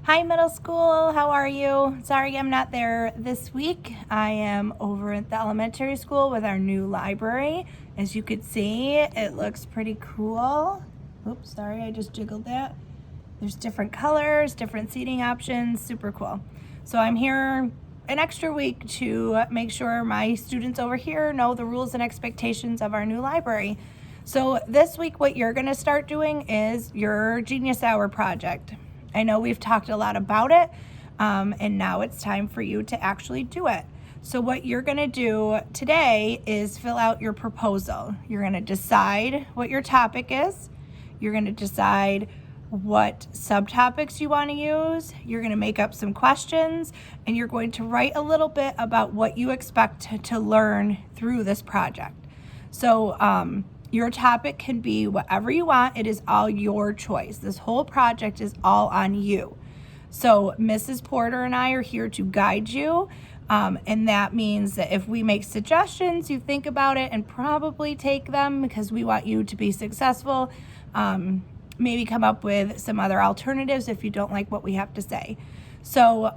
Hi, middle school. How are you? Sorry I'm not there this week. I am over at the elementary school with our new library. As you could see, it looks pretty cool. Oops, sorry, I just jiggled that. There's different colors, different seating options, super cool. So I'm here an extra week to make sure my students over here know the rules and expectations of our new library. So this week, what you're gonna start doing is your Genius Hour project. I know we've talked a lot about it, and now it's time for you to actually do it. So what you're gonna do today is fill out your proposal. You're gonna decide what your topic is. You're gonna decide what subtopics you want to use. You're going to make up some questions, and you're going to write a little bit about what you expect to learn through this project. So your topic can be whatever you want. It is all your choice. This whole project is all on you. So Mrs. Porter and I are here to guide you. And that means that if we make suggestions, you think about it and probably take them because we want you to be successful. Maybe come up with some other alternatives if you don't like what we have to say. So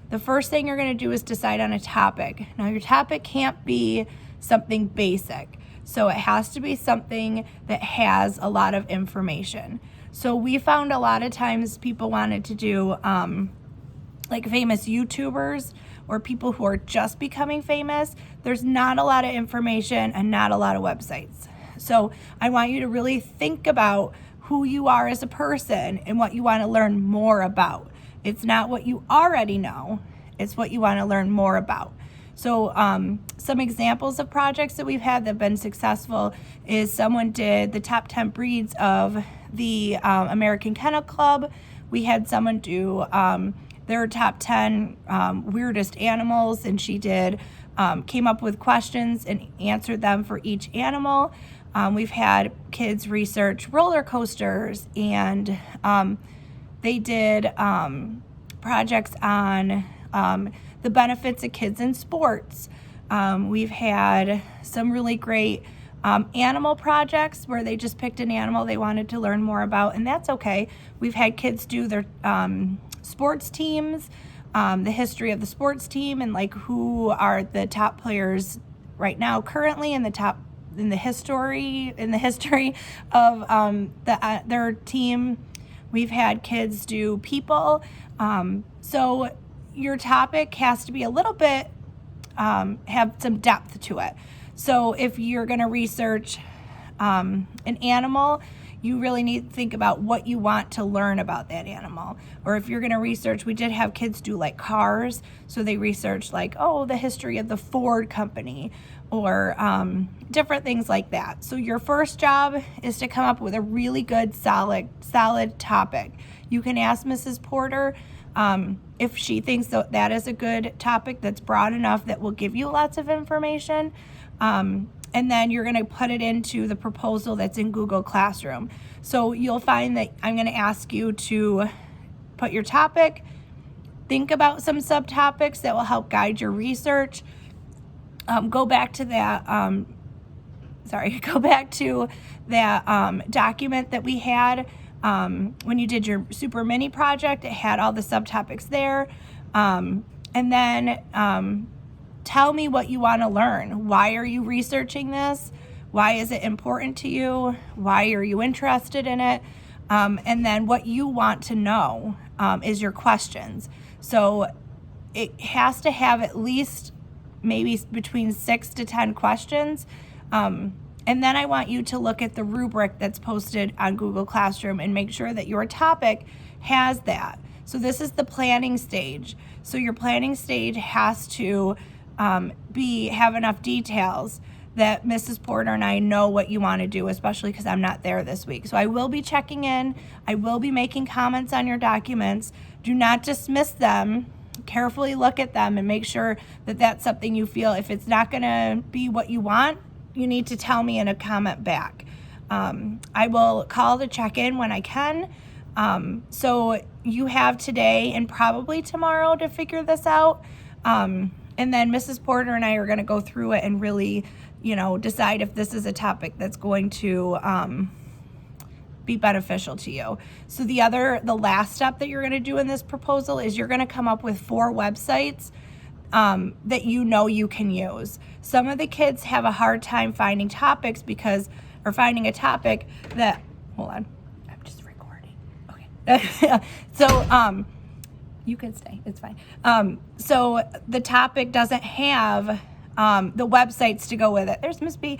the first thing you're going to do is decide on a topic. Now, your topic can't be something basic. So it has to be something that has a lot of information. So we found a lot of times people wanted to do like famous YouTubers or people who are just becoming famous. There's not a lot of information and not a lot of websites. So I want you to really think about who you are as a person and what you want to learn more about. It's not what you already know, it's what you want to learn more about. So some examples of projects that we've had that have been successful is someone did the top 10 breeds of the American Kennel Club. We had someone do their top 10 weirdest animals, and she did came up with questions and answered them for each animal. We've had kids research roller coasters, and they did projects on the benefits of kids in sports. We've had some really great animal projects where they just picked an animal they wanted to learn more about, and that's okay. We've had kids do their sports teams, the history of the sports team, and like who are the top players right now currently in the history of their team. We've had kids do people. So your topic has to be a little bit have some depth to it. So if you're going to research an animal, you really need to think about what you want to learn about that animal. Or if you're going to research, we did have kids do like cars. So they researched like, the history of the Ford company or different things like that. So your first job is to come up with a really good, solid topic. You can ask Mrs. Porter if she thinks that is a good topic that's broad enough that will give you lots of information. And then you're going to put it into the proposal that's in Google Classroom. So you'll find that I'm going to ask you to put your topic, think about some subtopics that will help guide your research. Go back to that document that we had when you did your super mini project. It had all the subtopics there. And then tell me what you want to learn. Why are you researching this? Why is it important to you? Why are you interested in it? And then what you want to know is your questions. So it has to have at least maybe between 6 to 10 questions. And then I want you to look at the rubric that's posted on Google Classroom and make sure that your topic has that. So this is the planning stage. So your planning stage has to have enough details that Mrs. Porter and I know what you want to do, especially because I'm not there this week. So I will be checking in. I will be making comments on your documents. Do not dismiss them. Carefully look at them and make sure that that's something you feel. If it's not going to be what you want, you need to tell me in a comment back. I will call to check in when I can. So you have today and probably tomorrow to figure this out. And then Mrs. Porter and I are going to go through it and really, decide if this is a topic that's going to be beneficial to you. So the last step that you're going to do in this proposal is you're going to come up with 4 websites that you can use. Some of the kids have a hard time finding topics or finding a topic that, hold on, I'm just recording. Okay. So, you can stay, it's fine. So the topic doesn't have the websites to go with it. There's Miss B.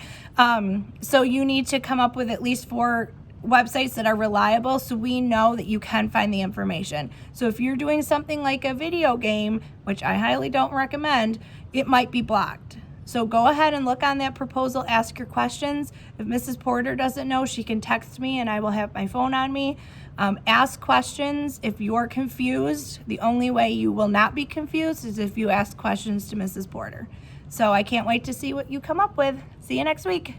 So you need to come up with at least 4 websites that are reliable so we know that you can find the information. So if you're doing something like a video game, which I highly don't recommend, it might be blocked. So go ahead and look on that proposal, ask your questions. If Mrs. Porter doesn't know, she can text me and I will have my phone on me. Ask questions. If you're confused, the only way you will not be confused is if you ask questions to Mrs. Porter. So I can't wait to see what you come up with. See you next week.